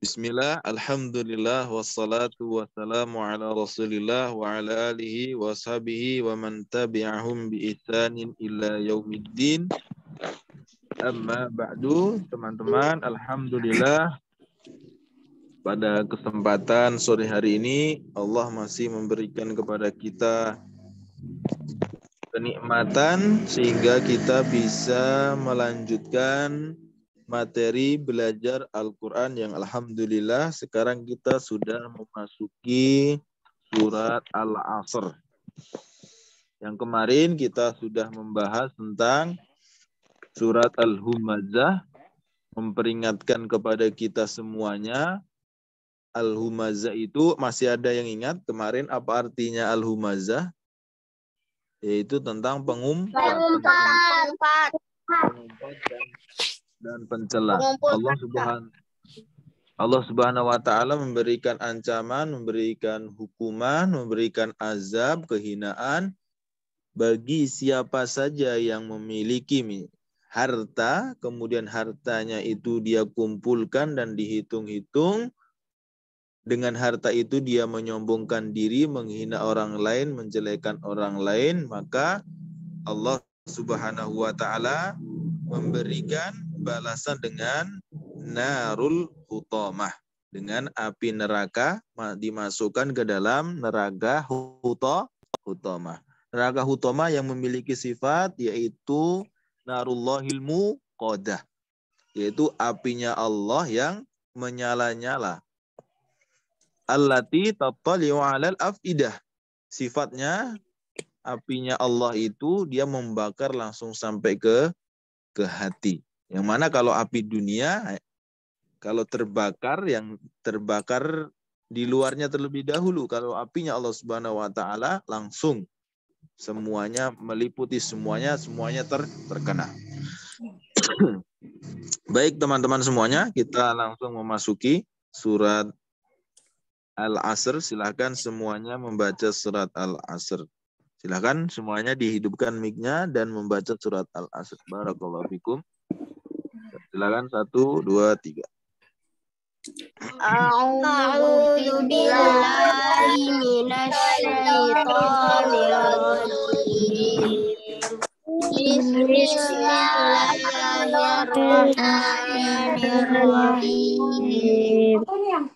Bismillah, alhamdulillah, wassalatu wassalamu ala rasulillah wa ala alihi wa sahbihi wa man tabi'ahum bi ihsanin ila yaumiddin. Amma ba'du, teman-teman, alhamdulillah pada kesempatan sore hari ini Allah masih memberikan kepada kita kenikmatan sehingga kita bisa melanjutkan materi belajar Al-Quran yang alhamdulillah sekarang kita sudah memasuki surat Al-Asr. Yang kemarin kita sudah membahas tentang surat Al-Humazah, memperingatkan kepada kita semuanya. Al-Humazah itu masih ada yang ingat kemarin apa artinya Al-Humazah? Yaitu tentang pengumpat dan pencela. Allah Subhanahu wa taala memberikan ancaman, memberikan hukuman, memberikan azab, kehinaan bagi siapa saja yang memiliki harta, kemudian hartanya itu dia kumpulkan dan dihitung-hitung. Dengan harta itu dia menyombongkan diri, menghina orang lain, menjelekkan orang lain, maka Allah Subhanahu wa taala memberikan balasan dengan narul hutamah, dengan api neraka dimasukkan ke dalam neraka hutamah. Neraka hutamah yang memiliki sifat yaitu narullahil muqadah, yaitu apinya Allah yang menyala-nyala. Allati tattali'u 'alal afidah. Sifatnya apinya Allah itu dia membakar langsung sampai ke hati. Yang mana kalau api dunia, kalau terbakar, yang terbakar di luarnya terlebih dahulu. Kalau apinya Allah Subhanahu wa taala langsung semuanya meliputi semuanya terkena. Baik teman-teman semuanya, kita langsung memasuki surat Al-Asr. Silakan semuanya membaca surat Al-Asr. Silakan semuanya dihidupkan mic-nya dan membaca surat Al-Asr. Barakallahu fikum. Silakan 1, 2, 3. A'udzu billahi minasyaitonir rajim. Bismillahirrahmanirrahim.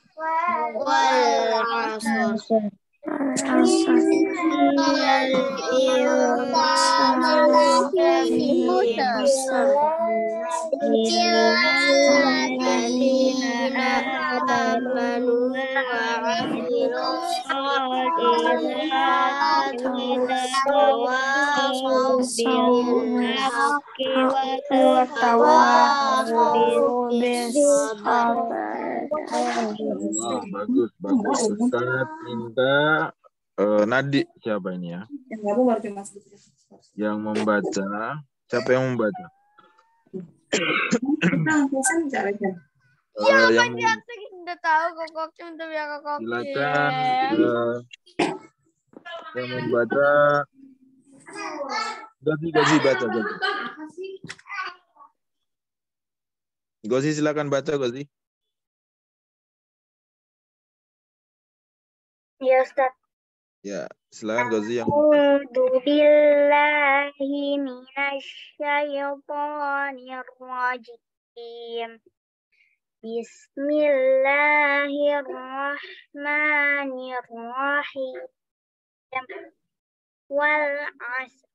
Wal 'asr. Innal insana lafi khusr. Illalladzina amanu wa 'amilus sholihati tawasaw bil haqqi wa tawasaw bis sabr. Bagus. Ustaz minta Nadi siapa ini ya? Yang membaca. Siapa yang membaca? Yang udah tahu kokoknya udah biar kokoknya. silakan yang membaca. Gozi baca Gozi. Gozi silakan baca Gozi. Ya Ustaz. Ya, silakan Gozi yang A'udzu billahi minasyaitonir rajim. Bismillahirrahmanirrahim. Wal 'asr.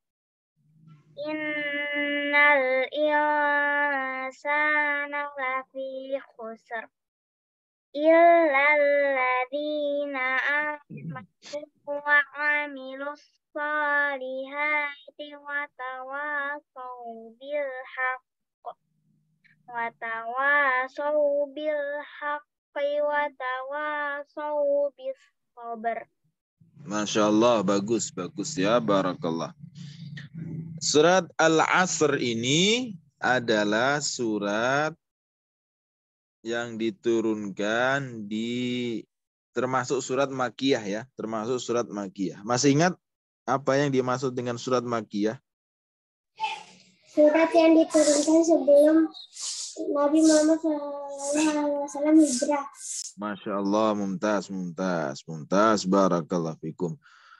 Innal insana lafi khusr. Illalladzina amanu wa 'amilus sholihati wa tawasaw bil haqqi wa tawasaw bis sabr. Masya Allah, bagus ya, barakallah. Surat Al-Asr ini adalah surat yang diturunkan termasuk surat Makkiyah ya, termasuk surat Makkiyah. Masih ingat apa yang dimaksud dengan surat Makkiyah? Surat yang diturunkan sebelum Nabi Muhammad SAW hijrah. Masya Allah, mumtaz. Barakallahu fikum.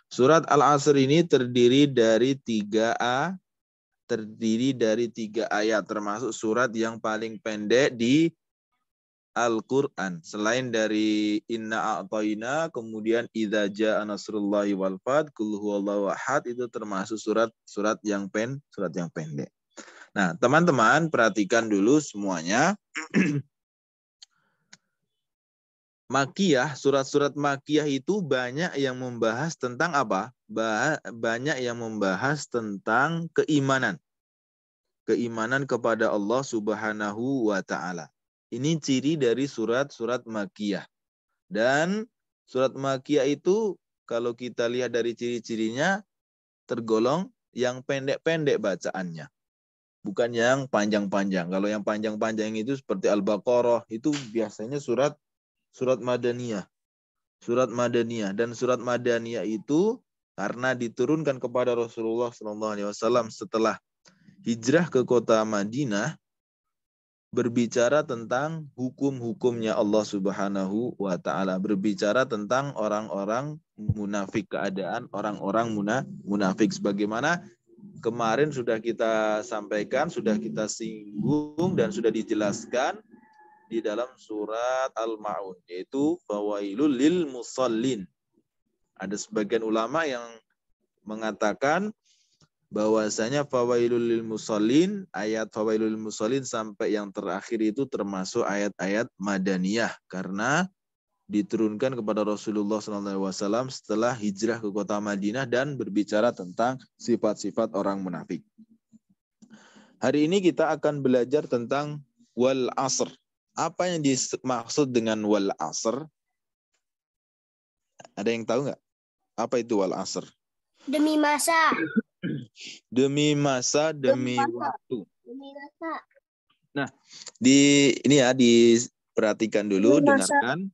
Surat Al-Asr ini terdiri dari 3 ayat, termasuk surat yang paling pendek di Al-Quran. Selain dari Inna A'tayna, kemudian Idza Ja'a Nasrullahi wal Fath, Qul huwallahu ahad, itu termasuk surat yang pendek. Nah, teman-teman perhatikan dulu semuanya. Makiyah, surat-surat Makiyah itu banyak yang membahas tentang apa? Banyak yang membahas tentang keimanan. Keimanan kepada Allah Subhanahu wa Ta'ala. Ini ciri dari surat-surat Makiyah. Dan surat Makiyah itu kalau kita lihat dari ciri-cirinya tergolong yang pendek-pendek bacaannya. Bukan yang panjang-panjang. Kalau yang panjang-panjang itu seperti Al-Baqarah, itu biasanya surat Madaniyah. Surat Madaniyah. Dan surat Madaniyah itu karena diturunkan kepada Rasulullah SAW setelah hijrah ke kota Madinah, berbicara tentang hukum-hukumnya Allah Subhanahu wa Ta'ala. Berbicara tentang orang-orang munafik, keadaan orang-orang munafik. Sebagaimana kemarin sudah kita sampaikan, sudah kita singgung, dan sudah dijelaskan di dalam surat Al-Ma'un, yaitu fawailul lil musallin. Ada sebagian ulama yang mengatakan bahwasanya fawailul lil musallin, ayat fawailul lil musallin sampai yang terakhir itu termasuk ayat-ayat Madaniyah karena diturunkan kepada Rasulullah SAW setelah hijrah ke kota Madinah dan berbicara tentang sifat-sifat orang munafik. Hari ini kita akan belajar tentang wal asr. Apa yang dimaksud dengan wal asr? Ada yang tahu nggak? Apa itu wal asr? Demi masa. Demi masa, demi waktu. Demi masa. Nah, diperhatikan dulu, dengarkan.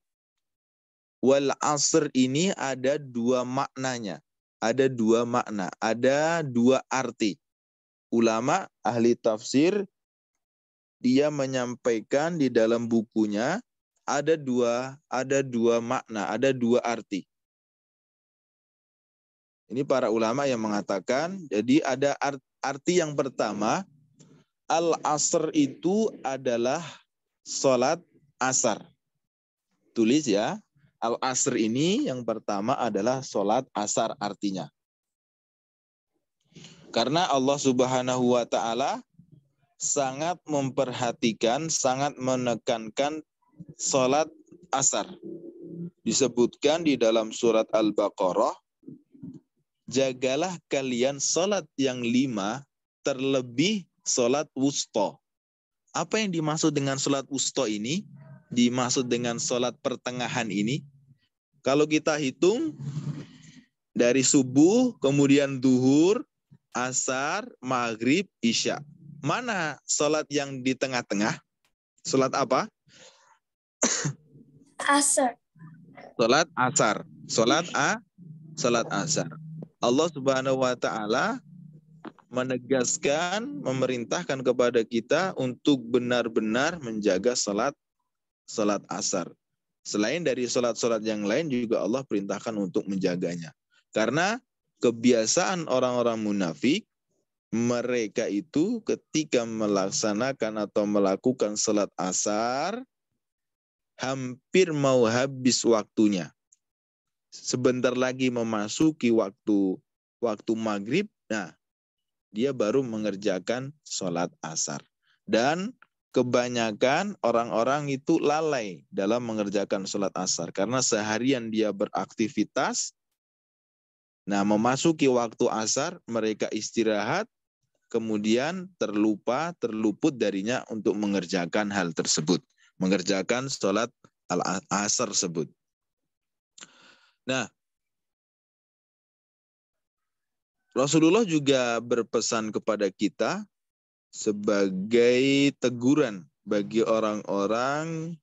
Wal asr ini ada 2 maknanya. Ada 2 makna, ada 2 arti. Ulama ahli tafsir dia menyampaikan di dalam bukunya ada dua makna, ada 2 arti. Ini para ulama yang mengatakan, jadi ada arti yang pertama, al-asr itu adalah sholat asar. Tulis ya, al-asr ini yang pertama adalah sholat asar artinya. Karena Allah Subhanahu wa Ta'ala sangat memperhatikan, sangat menekankan sholat asar. Disebutkan di dalam surat Al-Baqarah, jagalah kalian sholat yang 5, terlebih sholat wusta. Apa yang dimaksud dengan sholat wusta ini? Dimaksud dengan sholat pertengahan ini? Kalau kita hitung, dari subuh, kemudian duhur, asar, maghrib, isya. Mana sholat yang di tengah-tengah? Sholat apa? Asar. Sholat asar. Sholat asar. Allah Subhanahu wa Ta'ala menegaskan, memerintahkan kepada kita untuk benar-benar menjaga sholat asar. Selain dari sholat-sholat yang lain juga Allah perintahkan untuk menjaganya. Karena kebiasaan orang-orang munafik, mereka itu ketika melaksanakan atau melakukan sholat asar, hampir mau habis waktunya. Sebentar lagi memasuki waktu maghrib, nah dia baru mengerjakan sholat asar. Dan kebanyakan orang-orang itu lalai dalam mengerjakan sholat asar. Karena seharian dia beraktivitas, nah memasuki waktu asar, mereka istirahat, kemudian terluput darinya untuk mengerjakan hal tersebut. Mengerjakan sholat al-asar tersebut. Nah, Rasulullah juga berpesan kepada kita sebagai teguran bagi orang-orang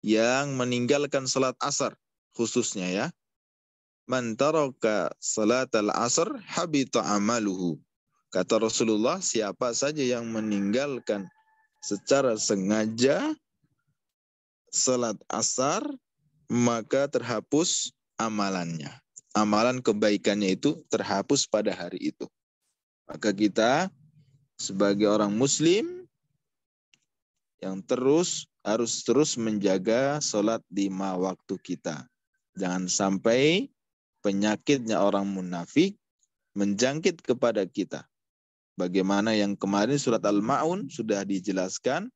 yang meninggalkan sholat asar khususnya ya. Man taraka salatal asr habita amaluhu. Kata Rasulullah, siapa saja yang meninggalkan secara sengaja salat asar, maka terhapus amalannya. Amalan kebaikannya itu terhapus pada hari itu. Maka kita sebagai orang muslim yang harus terus menjaga salat 5 waktu kita. Jangan sampai penyakitnya orang munafik menjangkit kepada kita. Bagaimana yang kemarin surat Al-Ma'un sudah dijelaskan,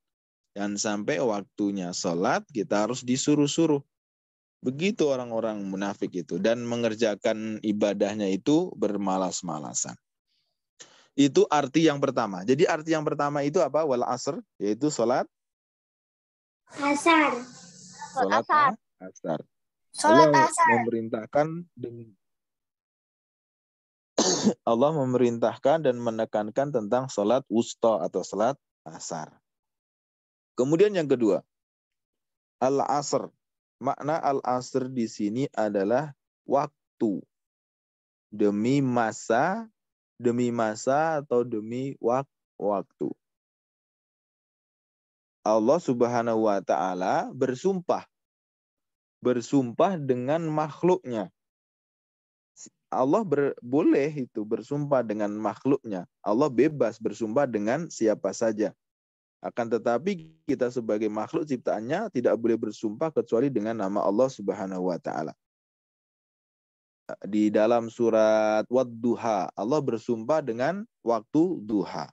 jangan sampai waktunya salat kita harus disuruh-suruh. Begitu orang-orang munafik itu. Dan mengerjakan ibadahnya itu bermalas-malasan. Itu arti yang pertama. Jadi arti yang pertama itu apa? Wal asr, yaitu salat Asar. salat asar. Sholat Allah asar. Allah memerintahkan dan menekankan tentang salat wusta atau salat asar. Kemudian yang kedua, al-asr. Makna al-asr di sini adalah waktu. Demi masa atau demi waktu. Allah Subhanahu wa taala bersumpah dengan makhluknya. Allah boleh itu bersumpah dengan makhluknya. Allah bebas bersumpah dengan siapa saja. Akan tetapi kita sebagai makhluk ciptaannya tidak boleh bersumpah kecuali dengan nama Allah Subhanahu wa taala. Di dalam surat Wad-Duha, Allah bersumpah dengan waktu duha.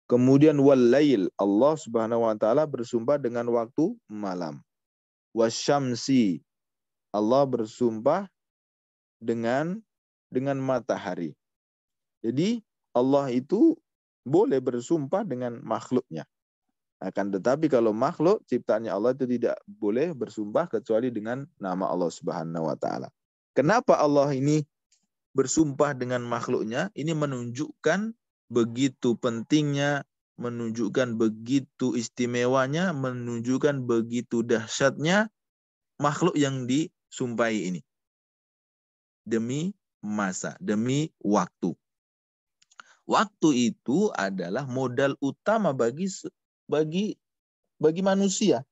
Kemudian wal-lail, Allah Subhanahu wa taala bersumpah dengan waktu malam. Wasyamsi, Allah bersumpah dengan matahari. Jadi Allah itu boleh bersumpah dengan makhluknya. Akan tetapi kalau makhluk ciptaannya Allah itu tidak boleh bersumpah kecuali dengan nama Allah Subhanahu wa taala. Kenapa Allah ini bersumpah dengan makhluknya? Ini menunjukkan begitu pentingnya, menunjukkan begitu istimewanya, menunjukkan begitu dahsyatnya makhluk yang disumpahi ini. Demi masa, demi waktu. Waktu itu adalah modal utama bagi manusia.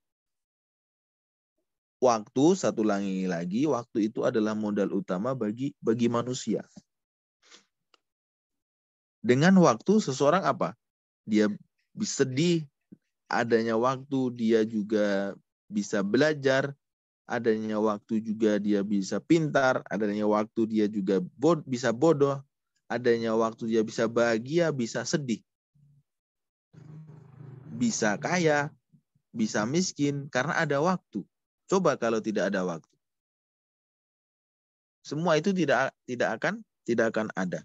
Waktu, satu lagi, waktu itu adalah modal utama bagi manusia. Dengan waktu seseorang apa? Dia bisa sedih, adanya waktu dia juga bisa belajar, adanya waktu juga dia bisa pintar, adanya waktu dia juga bisa bodoh, adanya waktu dia bisa bahagia, bisa sedih. Bisa kaya, bisa miskin, karena ada waktu. Coba kalau tidak ada waktu. Semua itu tidak akan ada.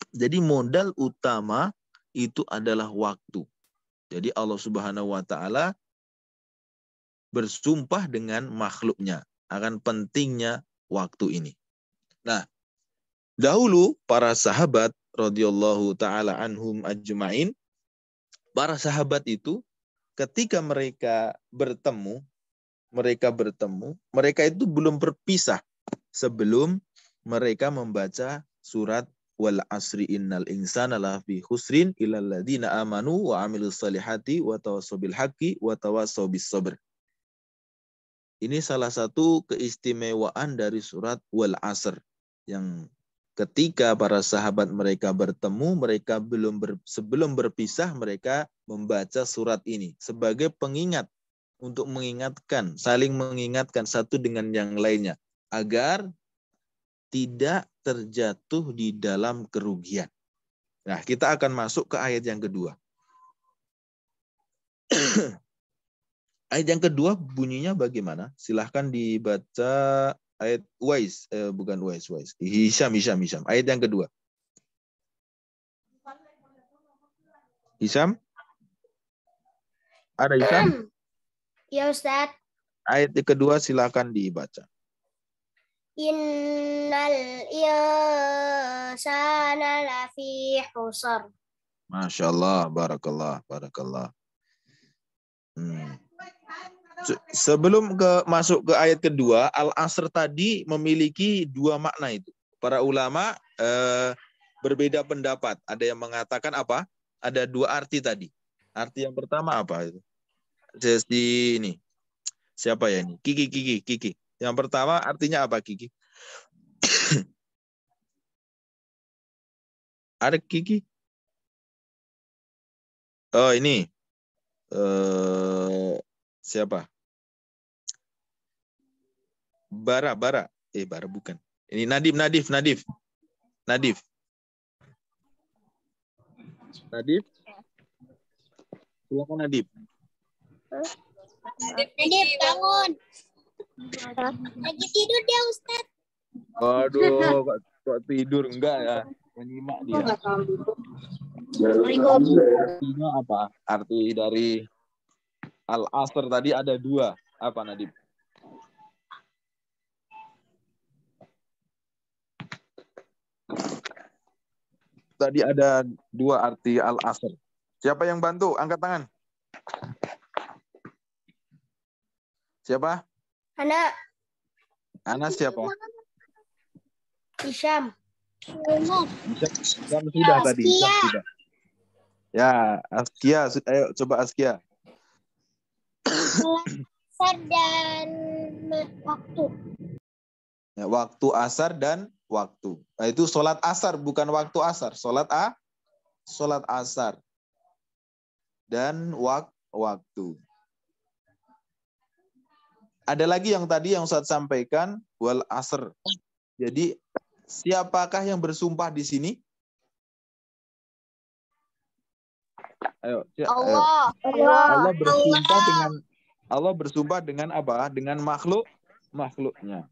Jadi modal utama itu adalah waktu. Jadi Allah Subhanahu wa taala bersumpah dengan makhluknya akan pentingnya waktu ini. Nah, dahulu para sahabat radhiyallahu taala anhum ajmain, para sahabat itu ketika mereka bertemu, mereka itu belum berpisah sebelum mereka membaca surat wal asri innal insana lafi khusrin illal ladzina amanu wa amilus solihati wa tawassaw bil haqqi wa tawassaw bis sabr. Ini salah satu keistimewaan dari surat wal asr yang ketika para sahabat mereka bertemu, mereka sebelum berpisah mereka membaca surat ini sebagai pengingat untuk saling mengingatkan satu dengan yang lainnya agar tidak terjatuh di dalam kerugian. Nah, kita akan masuk ke ayat yang kedua. Ayat yang kedua bunyinya bagaimana? Silahkan dibaca ayat Hisham. Ayat yang kedua. Hisham? Ada Hisham? Ya Ustaz. Ayat yang kedua silahkan dibaca. Innal insana lafi khusr. Masya Allah, barakallah. Sebelum masuk ke ayat kedua, al-asr tadi memiliki dua makna itu. Para ulama berbeda pendapat. Ada yang mengatakan apa? Ada dua arti tadi. Arti yang pertama apa itu? Sesi ini. Siapa ya ini? Kiki. Yang pertama artinya apa, Kiki? Ada Kiki? Oh, ini. Siapa? Bara. Bara bukan. Ini Nadif. Nadif. Silakan Nadif. Nadif, bangun. Lagi tidur dia, Ustaz. Waduh, kok tidur enggak ya? Menyimak dia. Artinya apa? Arti dari Al-Asr tadi ada 2. Apa, Nadif? Tadi ada 2 arti Al-Asr. Siapa yang bantu? Angkat tangan. Siapa? Ana siapa? Hisham. Hisham sudah tadi. Hisham sudah. Ya, Askia. Ayo coba Askia. Asar dan waktu. Ya, waktu asar dan waktu. Nah, itu sholat asar, bukan waktu asar. Sholat asar. Dan waktu. Ada lagi yang tadi yang Ustaz sampaikan, wal asr. Jadi, siapakah yang bersumpah di sini? Ayo. Allah bersumpah dengan apa? Dengan makhluknya.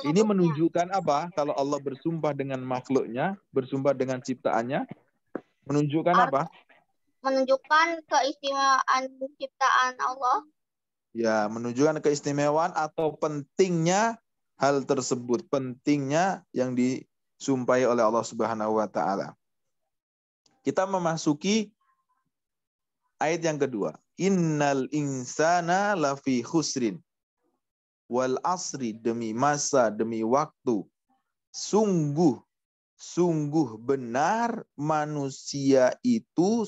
Ini menunjukkan apa? Kalau Allah bersumpah dengan makhluknya, bersumpah dengan ciptaannya, menunjukkan apa? Menunjukkan keistimewaan ciptaan Allah. Ya, menunjukkan keistimewaan atau pentingnya hal tersebut, pentingnya yang disumpahi oleh Allah Subhanahu wa taala. Kita memasuki ayat yang kedua. Innal insana lafi khusrin. Wal asri, demi masa, demi waktu. Sungguh benar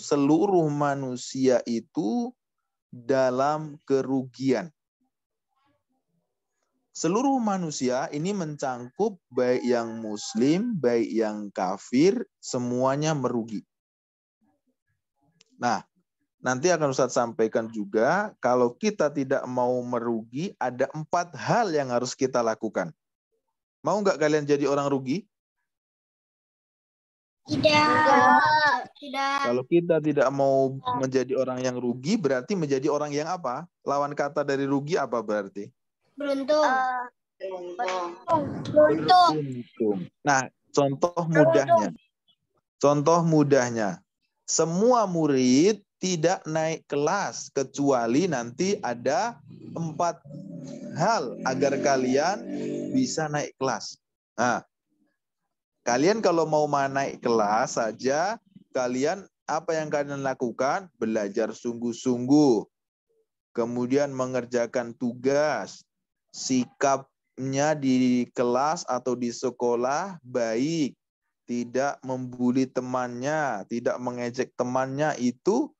seluruh manusia itu dalam kerugian. Seluruh manusia ini mencangkup baik yang muslim, baik yang kafir, semuanya merugi. Nah, nanti akan Ustaz sampaikan juga, kalau kita tidak mau merugi, ada 4 hal yang harus kita lakukan. Mau nggak kalian jadi orang rugi? Tidak. Kalau kita tidak mau menjadi orang yang rugi, berarti menjadi orang yang apa? Lawan kata dari rugi apa berarti? Beruntung. Beruntung. Nah, contoh mudahnya. Semua murid tidak naik kelas kecuali nanti ada 4 hal agar kalian bisa naik kelas. Nah, kalian kalau mau naik kelas saja, kalian apa yang kalian lakukan? Belajar sungguh-sungguh. Kemudian mengerjakan tugas. Sikapnya di kelas atau di sekolah baik. Tidak membuli temannya, tidak mengejek temannya, itu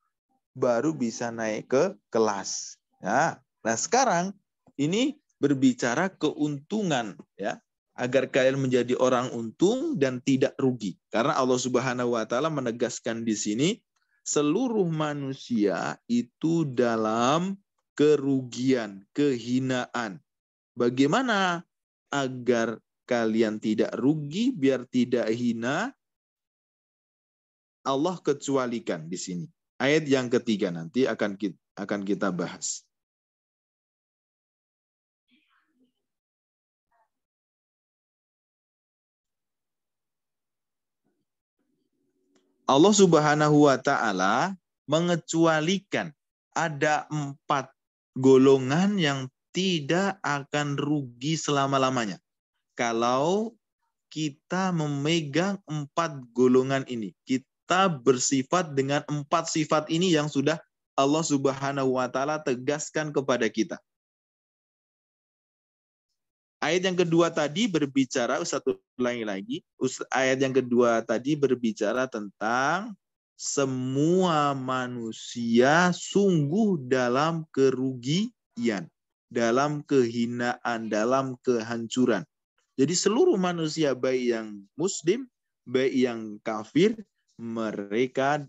baru bisa naik ke kelas. Ya. Nah, sekarang ini berbicara keuntungan, ya, agar kalian menjadi orang untung dan tidak rugi. Karena Allah Subhanahu wa taala menegaskan di sini seluruh manusia itu dalam kerugian, kehinaan. Bagaimana agar kalian tidak rugi, biar tidak hina? Allah kecualikan di sini. Ayat yang ketiga nanti akan kita bahas. Allah Subhanahu wa taala mengecualikan ada 4 golongan yang tidak akan rugi selama-lamanya. Kalau kita memegang 4 golongan ini, kita bersifat dengan 4 sifat ini yang sudah Allah Subhanahu wa taala tegaskan kepada kita. Ayat yang kedua tadi berbicara, satu ulangi lagi, ayat yang kedua tadi berbicara tentang semua manusia sungguh dalam kerugian, dalam kehinaan, dalam kehancuran. Jadi seluruh manusia, baik yang muslim, baik yang kafir, mereka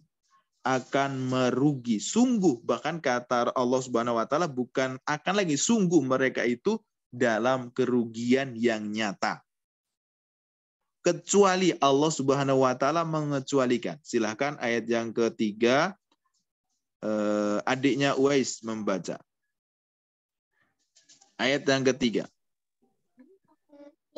akan merugi. Sungguh, bahkan kata Allah Subhanahu wa taala, bukan akan lagi, sungguh mereka itu dalam kerugian yang nyata. Kecuali Allah Subhanahu wa taala mengecualikan. Silahkan ayat yang ketiga, adiknya Uwais membaca. Ayat yang ketiga.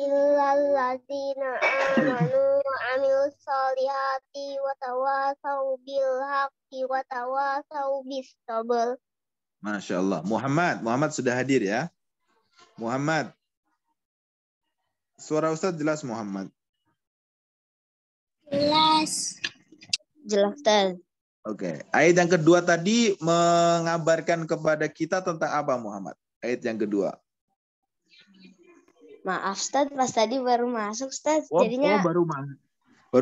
Illalladzina amanu wa amilus solihati wa tawasau bil haqqi wa tawasau bis sabr. Masya Allah. Muhammad sudah hadir ya. Muhammad. Suara Ustaz jelas Muhammad. Jelas. Jelas, Ustaz. Oke. Ayat yang kedua tadi mengabarkan kepada kita tentang apa Muhammad? Ayat yang kedua. Maaf, Ustaz, pas tadi baru masuk, Ustaz. Jadinya baru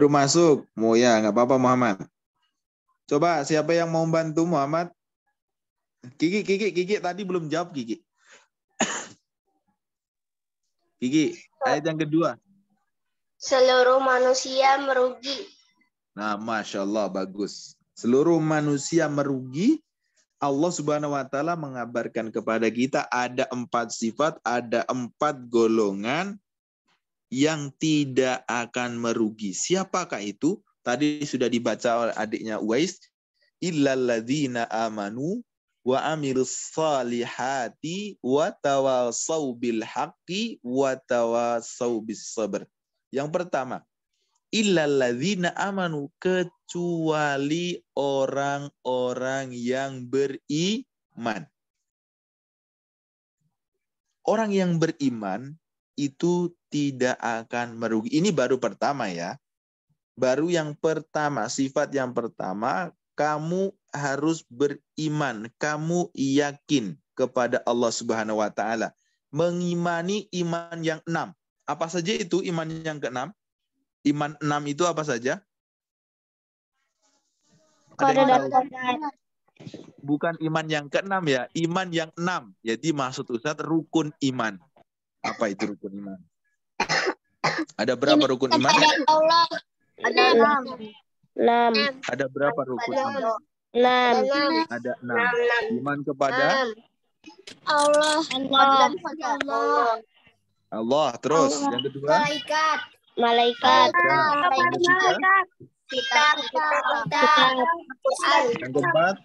masuk. Mau ya, nggak apa-apa Muhammad. Coba siapa yang mau bantu Muhammad? Kiki tadi belum jawab Kiki. Kiki, ayat yang kedua. Seluruh manusia merugi. Nah, Masya Allah, bagus. Seluruh manusia merugi. Allah Subhanahu wa taala mengabarkan kepada kita ada 4 sifat, ada 4 golongan yang tidak akan merugi. Siapakah itu? Tadi sudah dibaca oleh adiknya Uwais. Illalladzina amanu wa amilus salihati wa tawasau bil haqqi wa tawasau bis sabr. Yang pertama, illalladzina amanu, kecuali orang-orang yang beriman. Orang yang beriman itu tidak akan merugi. Ini baru pertama ya. Baru yang pertama, sifat yang pertama, kamu harus beriman, kamu yakin kepada Allah Subhanahu wa taala. Mengimani iman yang 6. Apa saja itu iman yang ke-6? Iman 6 itu apa saja? Bukan iman yang ke-6 ya, iman yang 6. Jadi maksud Ustaz rukun iman. Apa itu rukun iman? Ada berapa rukun iman? Allah. ada 6. Ada berapa rukun iman? 6. Ada 6. Iman kepada Allah. Allah. Terus yang kedua? Malaikat. Kitab. Yang keempat?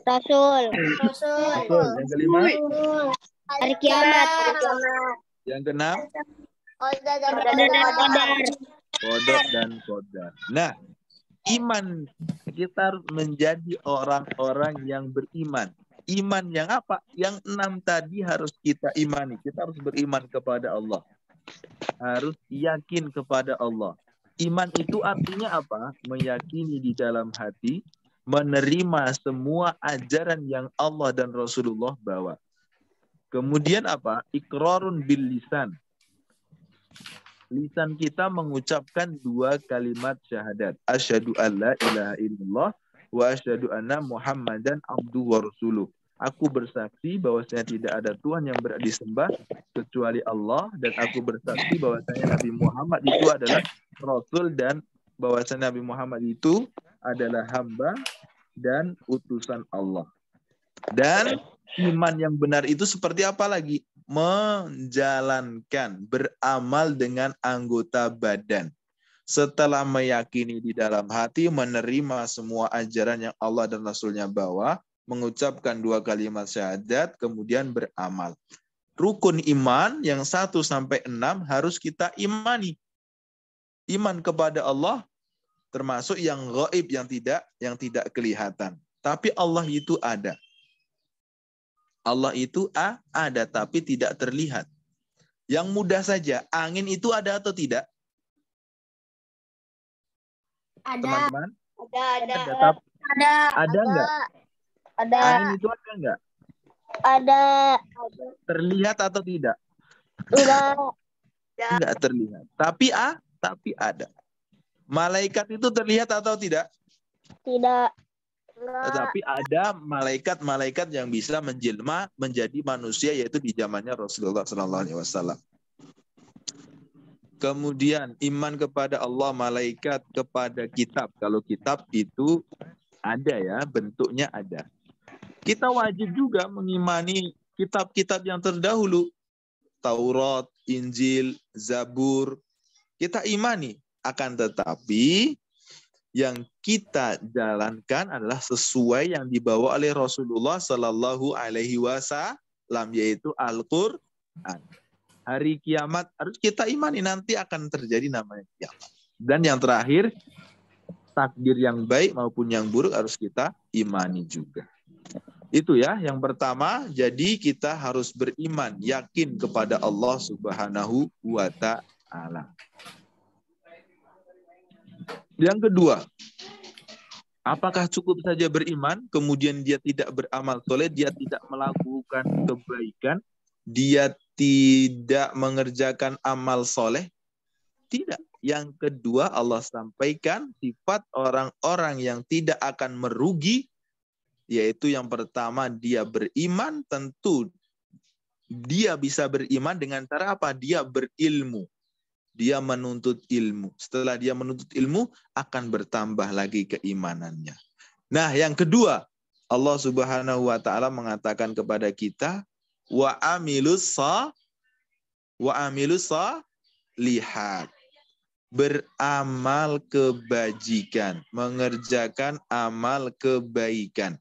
Rasul. Betul. Yang kelima? Hari kiamat. Yang keenam? Qadar. Qadar dan qadar. Nah, iman, kita menjadi orang-orang yang beriman. Iman yang apa? Yang 6 tadi harus kita imani. Kita harus beriman kepada Allah. Harus yakin kepada Allah. Iman itu artinya apa? Meyakini di dalam hati, menerima semua ajaran yang Allah dan Rasulullah bawa. Kemudian apa? Iqrarun bil lisan. Lisan kita mengucapkan 2 kalimat syahadat. Asyhadu alla ilaha illallah wa asyhadu anna Muhammadan abduhu wa rasuluh. Aku bersaksi bahwasanya tidak ada Tuhan yang berhak disembah kecuali Allah, dan aku bersaksi bahwasanya Nabi Muhammad itu adalah Rasul, dan bahwasanya Nabi Muhammad itu adalah hamba dan utusan Allah. Dan iman yang benar itu seperti apa lagi? Menjalankan, beramal dengan anggota badan. Setelah meyakini di dalam hati, menerima semua ajaran yang Allah dan Rasulnya bawa, mengucapkan 2 kalimat syahadat, kemudian beramal. Rukun iman yang 1 sampai 6 harus kita imani. Iman kepada Allah termasuk yang gaib, yang tidak kelihatan. Tapi Allah itu ada. Allah itu ada tapi tidak terlihat. Yang mudah saja, angin itu ada atau tidak? Ada. Teman-teman? Ada. Ada enggak? Ada. Angin itu ada enggak? Ada. Terlihat atau tidak? Enggak. Enggak terlihat. Tapi ada. Malaikat itu terlihat atau tidak? Tidak. Enggak. Tetapi ada malaikat-malaikat yang bisa menjelma menjadi manusia, yaitu di zamannya Rasulullah SAW. Kemudian iman kepada Allah, malaikat, kepada kitab. Kalau kitab itu ada ya, bentuknya ada. Kita wajib juga mengimani kitab-kitab yang terdahulu. Taurat, Injil, Zabur. Kita imani. Akan tetapi yang kita jalankan adalah sesuai yang dibawa oleh Rasulullah Sallallahu Alaihi Wasallam, yaitu Al-Quran. Hari kiamat harus kita imani, nanti akan terjadi namanya kiamat. Dan yang terakhir, takdir yang baik maupun yang buruk harus kita imani juga. Itu ya, yang pertama, jadi kita harus beriman, yakin kepada Allah Subhanahu wa Ta'ala. Yang kedua, apakah cukup saja beriman, kemudian dia tidak beramal soleh, dia tidak melakukan kebaikan, dia tidak mengerjakan amal soleh? Tidak. Yang kedua, Allah sampaikan sifat orang-orang yang tidak akan merugi, yaitu yang pertama, dia beriman. Tentu dia bisa beriman dengan cara apa? Dia berilmu. Dia menuntut ilmu. Setelah dia menuntut ilmu, akan bertambah lagi keimanannya. Nah, yang kedua, Allah Subhanahu wa Ta'ala mengatakan kepada kita, wa amilus lihat, beramal kebajikan, mengerjakan amal kebaikan.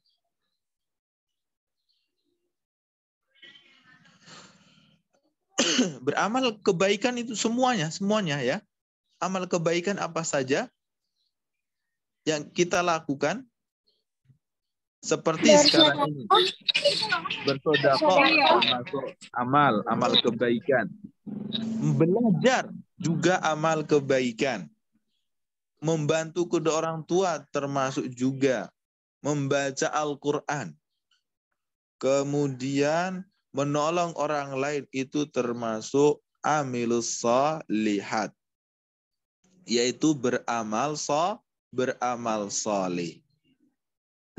Beramal kebaikan itu semuanya ya. Amal kebaikan apa saja yang kita lakukan, seperti sekarang ini. Bersedekah termasuk amal kebaikan. Belajar juga amal kebaikan. Membantu kedua orang tua termasuk juga. Membaca Al-Quran. Kemudian menolong orang lain itu termasuk amilus sholihat, yaitu beramal soleh.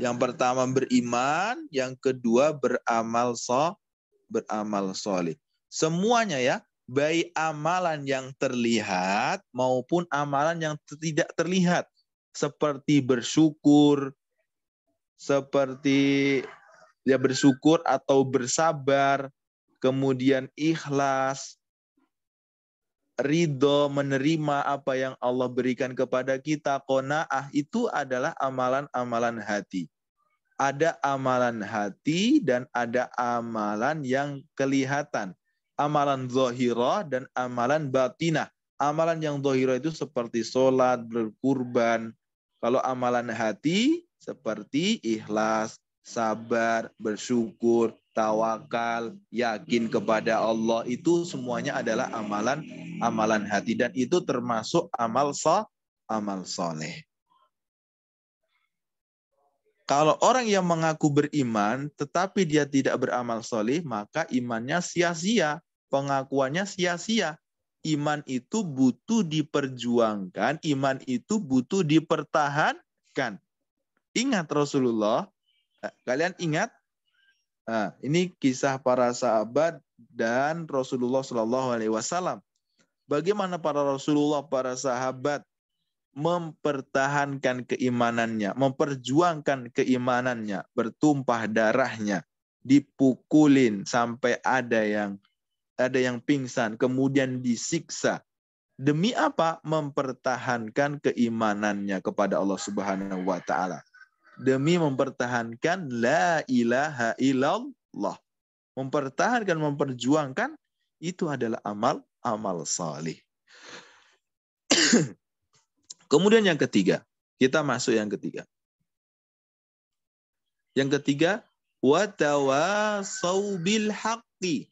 Yang pertama beriman, yang kedua beramal soleh. Semuanya ya, baik amalan yang terlihat maupun amalan yang tidak terlihat, seperti bersyukur, seperti ya bersyukur atau bersabar, kemudian ikhlas, ridho, menerima apa yang Allah berikan kepada kita, qanaah, itu adalah amalan-amalan hati. Ada amalan hati dan ada amalan yang kelihatan. Amalan zahirah dan amalan batinah. Amalan yang zahirah itu seperti sholat, berkurban. Kalau amalan hati seperti ikhlas, sabar, bersyukur, tawakal, yakin kepada Allah, itu semuanya adalah amalan hati, dan itu termasuk amal soleh. Kalau orang yang mengaku beriman tetapi dia tidak beramal soleh, maka imannya sia-sia, pengakuannya sia-sia. Iman itu butuh diperjuangkan, iman itu butuh dipertahankan. Ingat Rasulullah. Kalian ingat? Nah, ini kisah para sahabat dan Rasulullah SAW. Bagaimana para Rasulullah, para sahabat mempertahankan keimanannya, memperjuangkan keimanannya, bertumpah darahnya, dipukulin sampai ada yang pingsan, kemudian disiksa. Demi apa? Mempertahankan keimanannya kepada Allah Subhanahu wa Ta'ala. Demi mempertahankan la ilaha illallah. Mempertahankan, memperjuangkan, itu adalah amal salih. Kemudian yang ketiga, kita masuk yang ketiga. Yang ketiga, watawasau bil haqqi.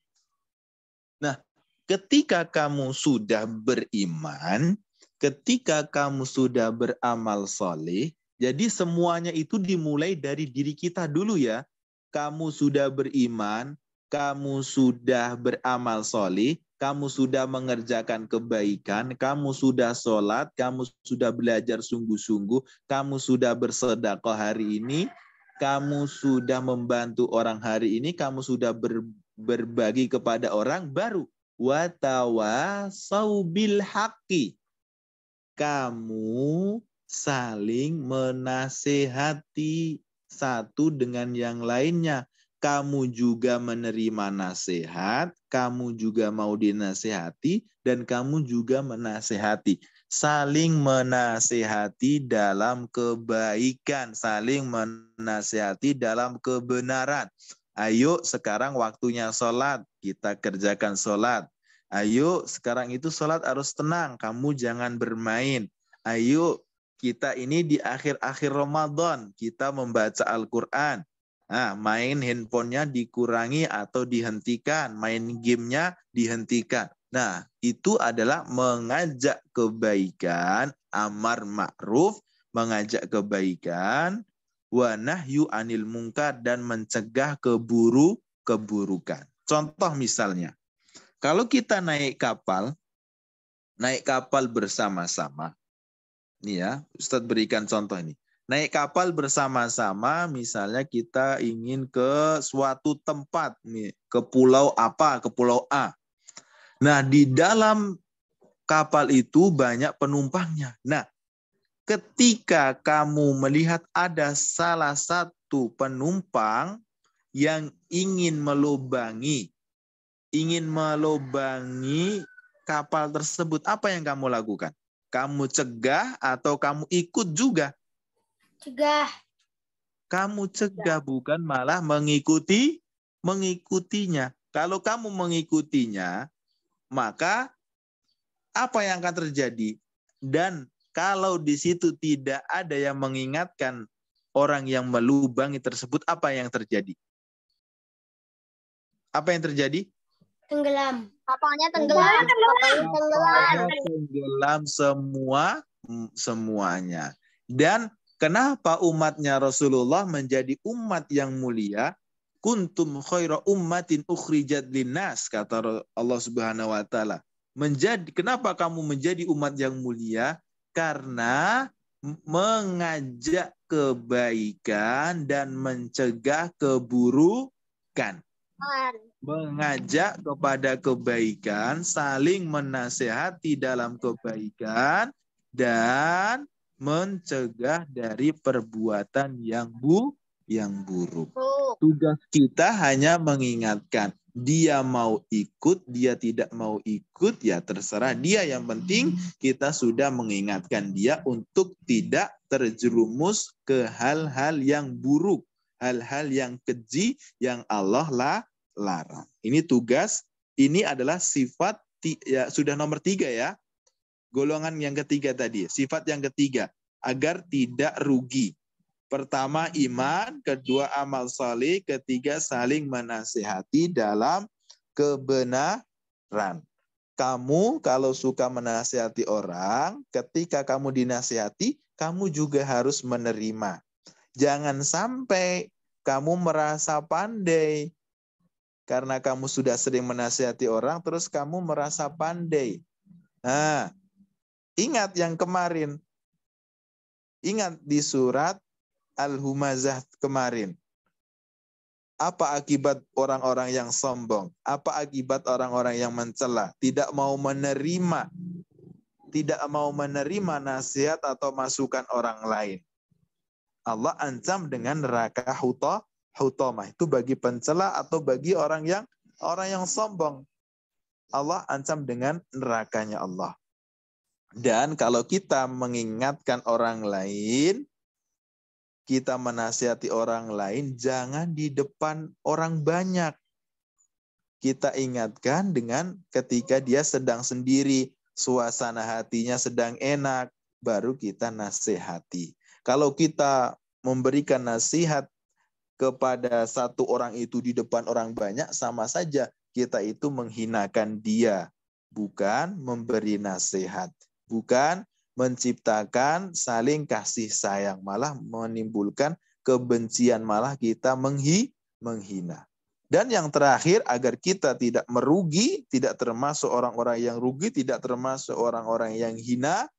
Nah, ketika kamu sudah beriman, ketika kamu sudah beramal salih, jadi semuanya itu dimulai dari diri kita dulu ya. Kamu sudah beriman, kamu sudah beramal solih, kamu sudah mengerjakan kebaikan, kamu sudah sholat, kamu sudah belajar sungguh-sungguh, kamu sudah bersedekah hari ini, kamu sudah membantu orang hari ini, kamu sudah berbagi kepada orang, baru watawasau bil haqqi. Kamu saling menasehati satu dengan yang lainnya. Kamu juga menerima nasihat, kamu juga mau dinasehati, dan kamu juga menasehati. Saling menasehati dalam kebaikan, saling menasehati dalam kebenaran. Ayo sekarang waktunya sholat, kita kerjakan sholat. Ayo sekarang itu sholat harus tenang, kamu jangan bermain. Ayo kita ini di akhir-akhir Ramadan, kita membaca Al-Quran. Nah, main handphonenya dikurangi atau dihentikan, main gamenya dihentikan. Nah, itu adalah mengajak kebaikan, amar ma'ruf, mengajak kebaikan, wa nahyu anil munkar, dan mencegah keburukan. Contoh misalnya, kalau kita naik kapal bersama-sama, nih ya, Ustadz berikan contoh ini. Naik kapal bersama-sama, misalnya kita ingin ke suatu tempat, nih, ke pulau apa, ke pulau A. Nah, di dalam kapal itu banyak penumpangnya. Nah, ketika kamu melihat ada salah satu penumpang yang ingin melubangi kapal tersebut, apa yang kamu lakukan? Kamu cegah atau kamu ikut juga? Cegah. Kamu cegah, bukan malah mengikutinya. Kalau kamu mengikutinya, maka apa yang akan terjadi? Dan kalau di situ tidak ada yang mengingatkan orang yang melubangi tersebut, apa yang terjadi? Apa yang terjadi? Tenggelam. Kapalnya tenggelam. Kapalnya tenggelam semuanya. Dan kenapa umatnya Rasulullah menjadi umat yang mulia? Kuntum khaira ummatin ukhrijat linnas, kata Allah Subhanahu wa taala. Kenapa kamu menjadi umat yang mulia? Karena mengajak kebaikan dan mencegah keburukan. Mengajak kepada kebaikan, saling menasehati dalam kebaikan, dan mencegah dari perbuatan yang buruk. Tugas kita hanya mengingatkan. Dia mau ikut, dia tidak mau ikut, ya terserah dia. Yang penting kita sudah mengingatkan dia untuk tidak terjerumus ke hal-hal yang buruk, hal-hal yang keji yang Allah larang. Ini tugas, ini adalah sifat, ya, sudah nomor 3 ya. Golongan yang ketiga tadi, sifat yang ketiga, agar tidak rugi. Pertama iman, kedua amal saleh, ketiga saling menasihati dalam kebenaran. Kamu kalau suka menasihati orang, ketika kamu dinasihati, kamu juga harus menerima. Jangan sampai kamu merasa pandai. Karena kamu sudah sering menasihati orang, terus kamu merasa pandai. Nah, ingat yang kemarin. Ingat di surat Al-Humazah kemarin. Apa akibat orang-orang yang sombong? Apa akibat orang-orang yang mencela? Tidak mau menerima nasihat atau masukan orang lain. Allah ancam dengan neraka hutamah. Itu bagi pencela atau bagi orang yang sombong. Allah ancam dengan nerakanya Allah. Dan kalau kita mengingatkan orang lain, kita menasihati orang lain, jangan di depan orang banyak. Kita ingatkan dengan ketika dia sedang sendiri, suasana hatinya sedang enak, baru kita nasihati. Kalau kita memberikan nasihat kepada satu orang itu di depan orang banyak, sama saja kita itu menghinakan dia, bukan memberi nasihat, bukan menciptakan saling kasih sayang, malah menimbulkan kebencian, malah kita menghina. Dan yang terakhir, agar kita tidak merugi, tidak termasuk orang-orang yang rugi, tidak termasuk orang-orang yang hina,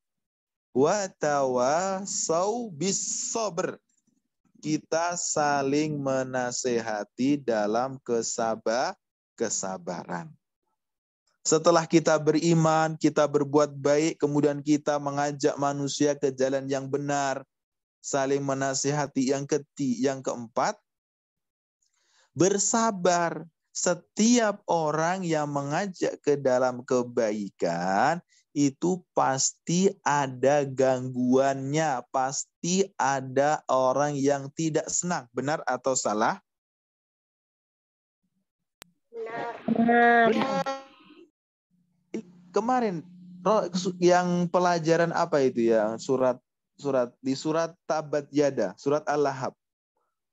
wa tawasau bis sabr. Kita saling menasehati dalam kesabaran. Setelah kita beriman, kita berbuat baik, kemudian kita mengajak manusia ke jalan yang benar, saling menasehati. Yang keempat, bersabar. Setiap orang yang mengajak ke dalam kebaikan itu pasti ada gangguannya, pasti ada orang yang tidak senang. Benar atau salah? Benar. Kemarin yang pelajaran apa itu ya? Di surat Tabat Yada, surat Al-Lahab.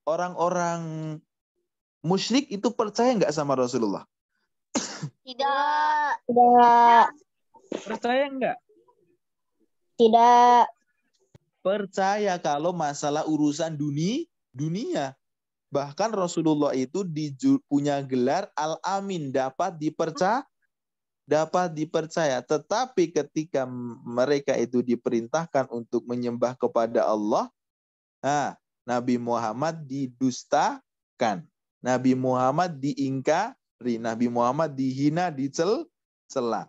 Orang-orang musyrik itu percaya nggak sama Rasulullah? Tidak. Tidak. Percaya nggak? Tidak. Percaya kalau masalah urusan dunia. Bahkan Rasulullah itu punya gelar Al-Amin, dapat dipercaya. Tetapi ketika mereka itu diperintahkan untuk menyembah kepada Allah, Nabi Muhammad didustakan. Nabi Muhammad diingkari, Nabi Muhammad dihina, dicela.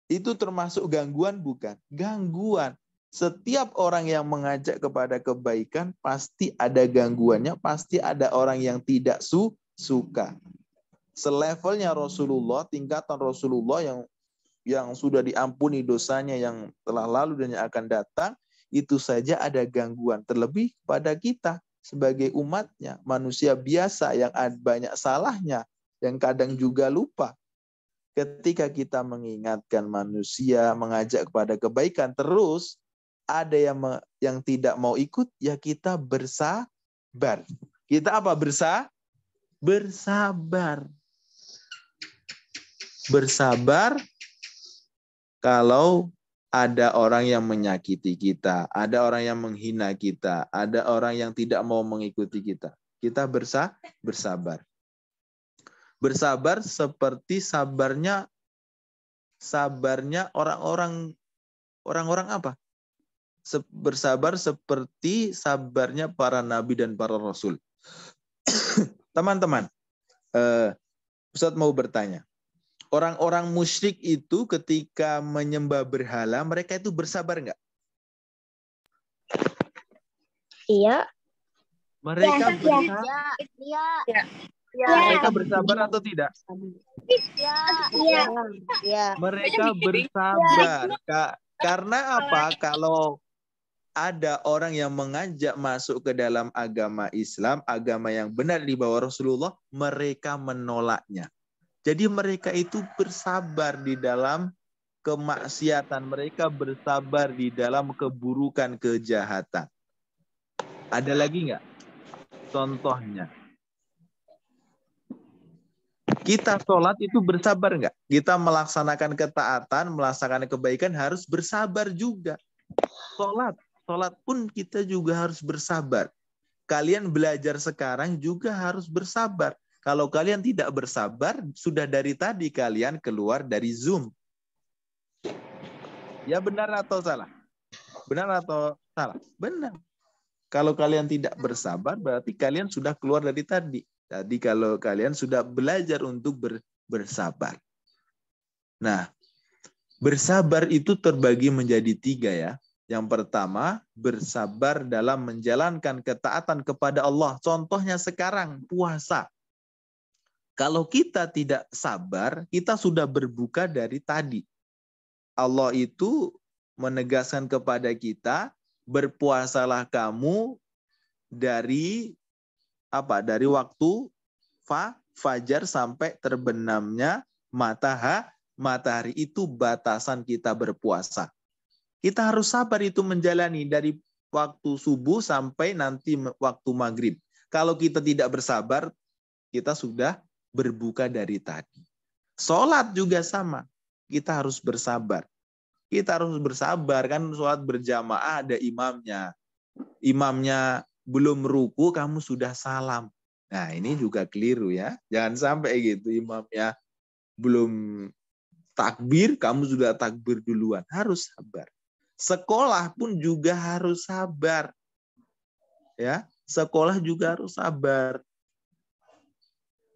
Itu termasuk gangguan bukan? Gangguan. Setiap orang yang mengajak kepada kebaikan pasti ada gangguannya, pasti ada orang yang tidak suka. Selevelnya Rasulullah, tingkatan Rasulullah yang sudah diampuni dosanya yang telah lalu dan yang akan datang, itu saja ada gangguan. Terlebih pada kita sebagai umatnya, manusia biasa yang banyak salahnya, yang kadang juga lupa. Ketika kita mengingatkan manusia, mengajak kepada kebaikan, terus ada yang tidak mau ikut, ya kita bersabar. Kita apa? Bersabar. Bersabar kalau ada orang yang menyakiti kita, ada orang yang menghina kita, ada orang yang tidak mau mengikuti kita. Kita bersabar. Bersabar seperti sabarnya orang-orang apa? Bersabar seperti sabarnya para nabi dan para rasul. Teman-teman, Ustadz mau bertanya. Orang-orang musyrik itu ketika menyembah berhala, mereka itu bersabar nggak? Iya. Mereka bersabar. Iya. Mereka bersabar atau tidak? Iya. Mereka bersabar. Karena apa? Kalau ada orang yang mengajak masuk ke dalam agama Islam, agama yang benar di bawah Rasulullah, mereka menolaknya. Jadi mereka itu bersabar di dalam kemaksiatan. Mereka bersabar di dalam keburukan, kejahatan. Ada lagi nggak contohnya? Kita sholat itu bersabar nggak? Kita melaksanakan ketaatan, melaksanakan kebaikan harus bersabar juga. Sholat pun kita juga harus bersabar. Kalian belajar sekarang juga harus bersabar. Kalau kalian tidak bersabar, sudah dari tadi kalian keluar dari Zoom. Ya benar atau salah? Benar atau salah? Benar. Kalau kalian tidak bersabar, berarti kalian sudah keluar dari tadi. Jadi kalau kalian sudah belajar untuk bersabar. Nah, bersabar itu terbagi menjadi 3 ya. Yang pertama, bersabar dalam menjalankan ketaatan kepada Allah. Contohnya sekarang, puasa. Kalau kita tidak sabar, kita sudah berbuka dari tadi. Allah itu menegaskan kepada kita, berpuasalah kamu dari waktu fajar sampai terbenamnya matahari. Itu batasan kita berpuasa. Kita harus sabar itu menjalani dari waktu subuh sampai nanti waktu maghrib. Kalau kita tidak bersabar, kita sudah berbuka dari tadi. Sholat juga sama. Kita harus bersabar. Kita harus bersabar. Kan sholat berjamaah ada imamnya. Imamnya belum ruku, kamu sudah salam. Nah, ini juga keliru ya. Jangan sampai gitu imamnya belum takbir, kamu sudah takbir duluan. Harus sabar. Sekolah pun juga harus sabar. Ya, sekolah juga harus sabar.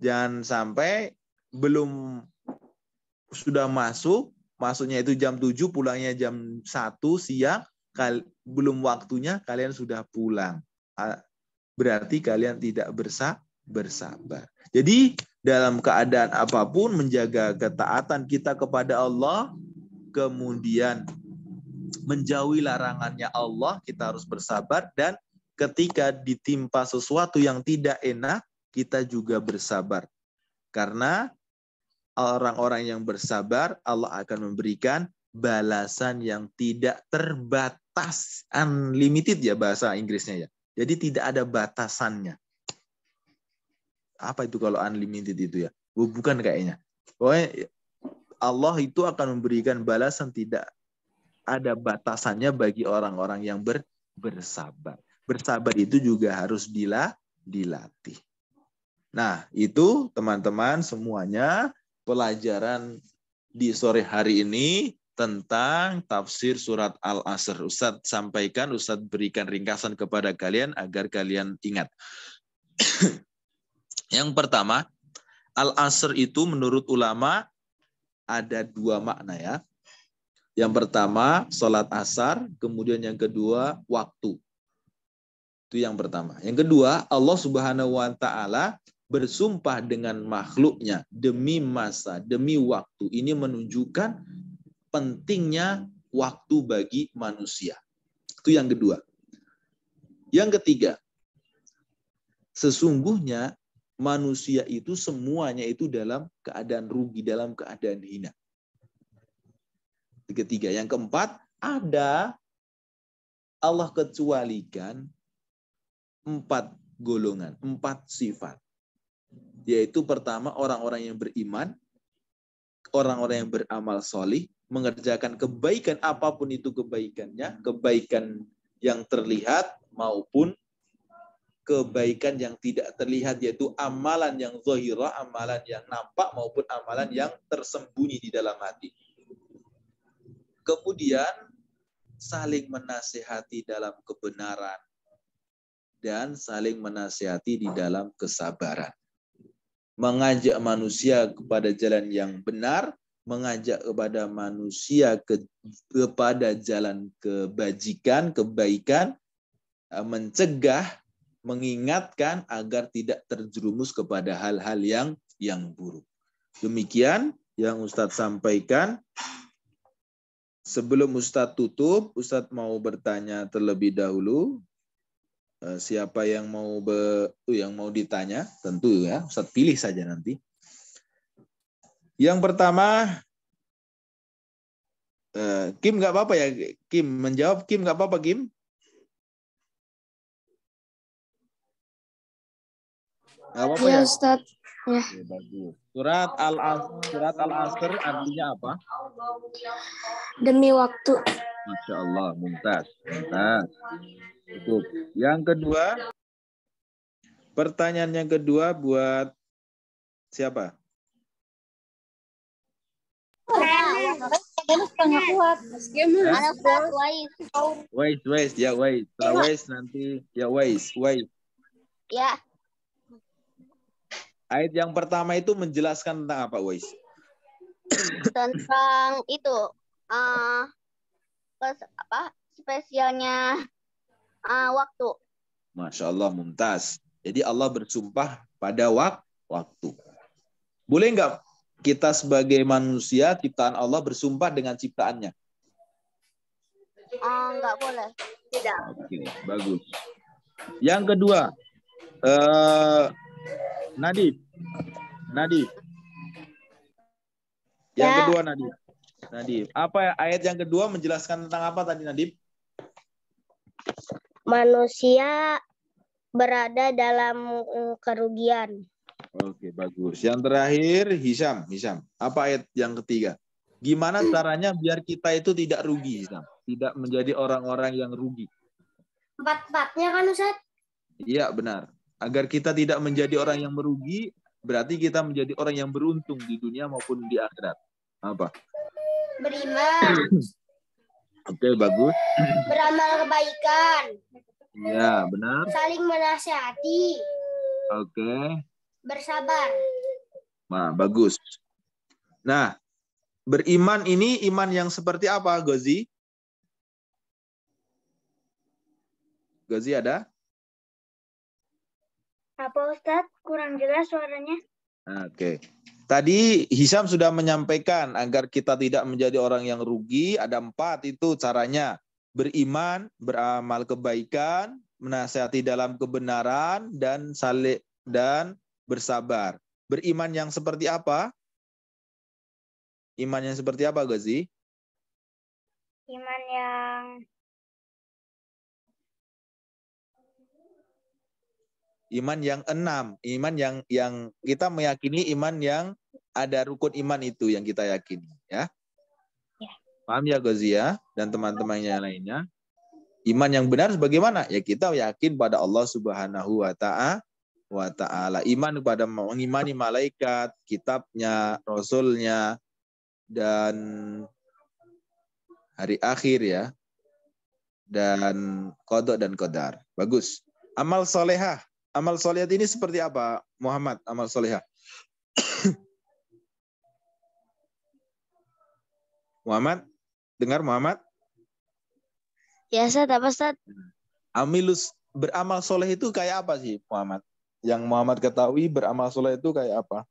Jangan sampai belum sudah masuknya itu jam 7, pulangnya jam 1 siang, belum waktunya kalian sudah pulang. Berarti kalian tidak bersabar. Jadi dalam keadaan apapun menjaga ketaatan kita kepada Allah, kemudian menjauhi larangannya Allah, kita harus bersabar, dan ketika ditimpa sesuatu yang tidak enak, kita juga bersabar. Karena orang-orang yang bersabar, Allah akan memberikan balasan yang tidak terbatas, unlimited ya bahasa Inggrisnya ya. Jadi tidak ada batasannya. Apa itu kalau unlimited itu ya? Bukan kayaknya. Pokoknya Allah itu akan memberikan balasan tidak ada batasannya bagi orang-orang yang bersabar. Bersabar itu juga harus dilatih. Nah, itu teman-teman semuanya pelajaran di sore hari ini tentang tafsir surat Al-Asr. Ustadz sampaikan, Ustadz berikan ringkasan kepada kalian agar kalian ingat. Yang pertama, Al-Asr itu menurut ulama ada 2 makna ya. Yang pertama, sholat asar. Kemudian yang kedua, waktu. Itu yang pertama. Yang kedua, Allah Subhanahu wa Ta'ala bersumpah dengan makhluknya demi masa, demi waktu. Ini menunjukkan pentingnya waktu bagi manusia. Itu yang kedua. Yang ketiga, sesungguhnya manusia itu semuanya itu dalam keadaan rugi, dalam keadaan hina. Ketiga. Yang keempat, ada Allah kecualikan 4 golongan, 4 sifat. Yaitu pertama, orang-orang yang beriman, orang-orang yang beramal solih, mengerjakan kebaikan apapun itu kebaikannya, kebaikan yang terlihat maupun kebaikan yang tidak terlihat, yaitu amalan yang zahirah, amalan yang nampak maupun amalan yang tersembunyi di dalam hati. Kemudian saling menasihati dalam kebenaran dan saling menasihati di dalam kesabaran. Mengajak manusia kepada jalan yang benar, mengajak kepada manusia kepada jalan kebajikan, kebaikan, mencegah, mengingatkan agar tidak terjerumus kepada hal-hal yang buruk. Demikian yang Ustadz sampaikan. Sebelum Ustadz tutup, Ustadz mau bertanya terlebih dahulu. Siapa yang mau ditanya? Tentu ya, Ustadz pilih saja nanti. Yang pertama, Kim nggak apa-apa ya? Kim menjawab, Kim nggak apa-apa, Kim? Nggak apa-apa ya, Ustadz. Ya. Oke, bagus. Surat Al-Asr artinya apa? Demi waktu. Masya Allah, mumtaz. Cukup. Yang kedua, pertanyaan yang kedua buat siapa? Wais, ya Wais. Setelah Wais nanti ya Wais. Ya. Ayat yang pertama itu menjelaskan tentang apa, Wais? Tentang itu spesialnya waktu. Masya Allah, mumtaz. Jadi Allah bersumpah pada waktu. Boleh nggak kita sebagai manusia ciptaan Allah bersumpah dengan ciptaannya? Nggak boleh. Tidak. Oke, bagus. Yang kedua, Nadib. Yang kedua, Nadib. Apa ayat yang kedua menjelaskan tentang apa tadi, Nadib? Manusia berada dalam kerugian. Oke, bagus. Yang terakhir, Hisham. Apa ayat yang ketiga? Gimana caranya biar kita itu tidak rugi, Hisham? Tidak menjadi orang-orang yang rugi. 4-4-nya kan, Ustaz? Iya, benar. Agar kita tidak menjadi orang yang merugi, berarti kita menjadi orang yang beruntung di dunia maupun di akhirat. Apa? Beriman. Oke, bagus. Beramal kebaikan. Ya, benar. Saling menasihati. Oke. Bersabar. Nah, bagus. Nah, beriman ini iman yang seperti apa, Gozi? Gozi ada? Apa Ustadz? Kurang jelas suaranya. Oke. Tadi Hisam sudah menyampaikan agar kita tidak menjadi orang yang rugi. Ada 4 itu caranya. Beriman, beramal kebaikan, menasihati dalam kebenaran, dan bersabar. Beriman yang seperti apa? Iman yang seperti apa, Gozi? Iman yang Iman yang 6. Iman yang kita meyakini iman yang ada rukun iman itu yang kita yakini. Ya. Paham ya, Gozi ya? Dan teman-temannya lainnya. Iman yang benar bagaimana? Ya kita yakin pada Allah Subhanahu wa Ta'ala. Iman kepada mengimani malaikat, kitabnya, rasulnya, dan hari akhir ya. Dan qada dan qadar. Bagus. Amal solehah. Amal solehah ini seperti apa, Muhammad? Amal solehah. Muhammad? Dengar Muhammad? ya Ustadz, apa Ustadz? Beramal soleh itu kayak apa sih, Muhammad? Yang Muhammad ketahui beramal soleh itu kayak apa?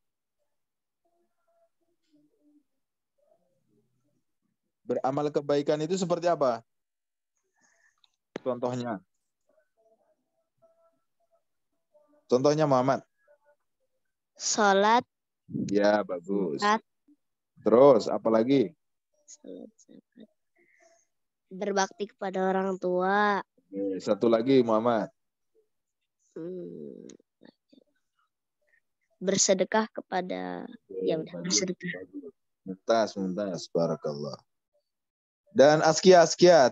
Beramal kebaikan itu seperti apa? Contohnya. Contohnya Muhammad. Salat. Ya, bagus. Salat. Terus, apa lagi? Berbakti kepada orang tua. Satu lagi, Muhammad. Bersedekah kepada bersedekah. Muntas, barakallah. Dan Askia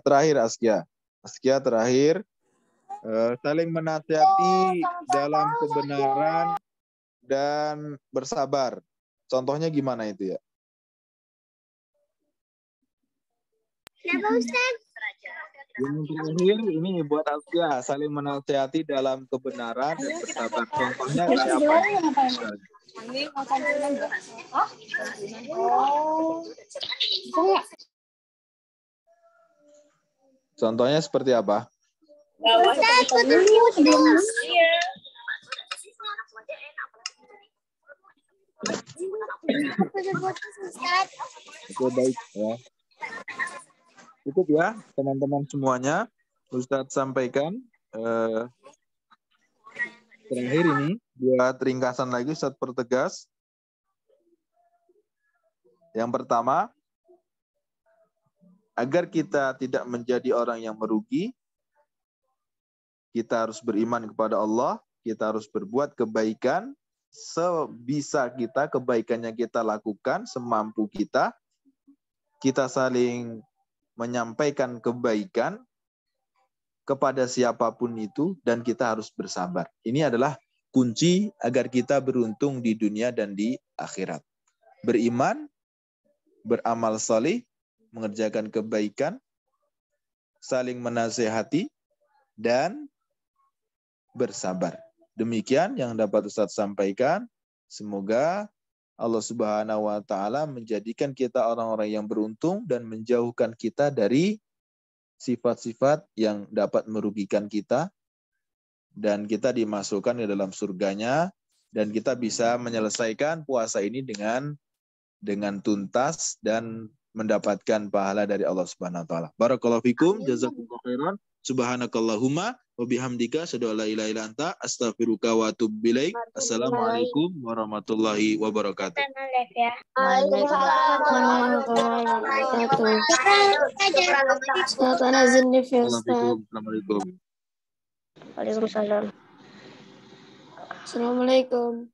terakhir. Askia terakhir. Saling menasihati dalam kebenaran dan bersabar. Contohnya gimana itu ya? Kenapa Ustaz? Yang terakhir ini buat Askia, saling menasihati dalam kebenaran dan bersabar. Contohnya kayak apa? Contohnya seperti apa? Oke, baik ya. Cukup ya teman-teman semuanya. Ustadz sampaikan terakhir ini buat ringkasan lagi, Ustadz pertegas. Yang pertama, agar kita tidak menjadi orang yang merugi, kita harus beriman kepada Allah, kita harus berbuat kebaikan sebisa kita, kebaikannya kita lakukan semampu kita. Kita saling menyampaikan kebaikan kepada siapapun itu dan kita harus bersabar. Ini adalah kunci agar kita beruntung di dunia dan di akhirat. Beriman, beramal salih, mengerjakan kebaikan, saling menasehati, dan bersabar. Demikian yang dapat Ustadz sampaikan. Semoga Allah Subhanahu wa Ta'ala menjadikan kita orang-orang yang beruntung dan menjauhkan kita dari sifat-sifat yang dapat merugikan kita, dan kita dimasukkan ke dalam surganya, dan kita bisa menyelesaikan puasa ini dengan tuntas dan mendapatkan pahala dari Allah Subhanahu wa Ta'ala. Barakallahu fikum, jazakumullahu khairan. Subhanakallahumma wa bihamdika asyhadu an la ilaha illa anta astaghfiruka wa atubu ilaik. Assalamualaikum warahmatullahi wabarakatuh. Assalamualaikum. Waalaikumsalam. Assalamualaikum.